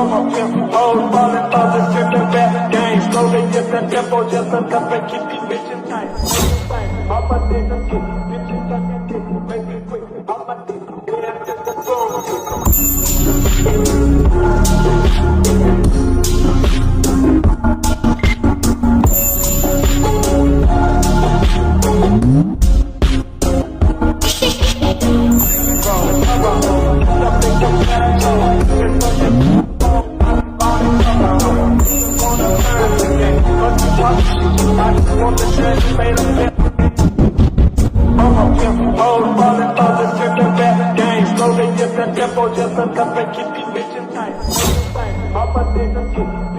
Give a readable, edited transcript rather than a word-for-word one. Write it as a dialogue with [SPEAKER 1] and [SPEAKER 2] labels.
[SPEAKER 1] I'ma pimp hoes, ballin' others, trippin' back game. Slowly get that tempo just enough and keep these bitches tight. All my niggas get bitches on your dick, make me quick. All my niggas get just the phone. Just a couple, just a couple, keep these bitches tight. All my niggas get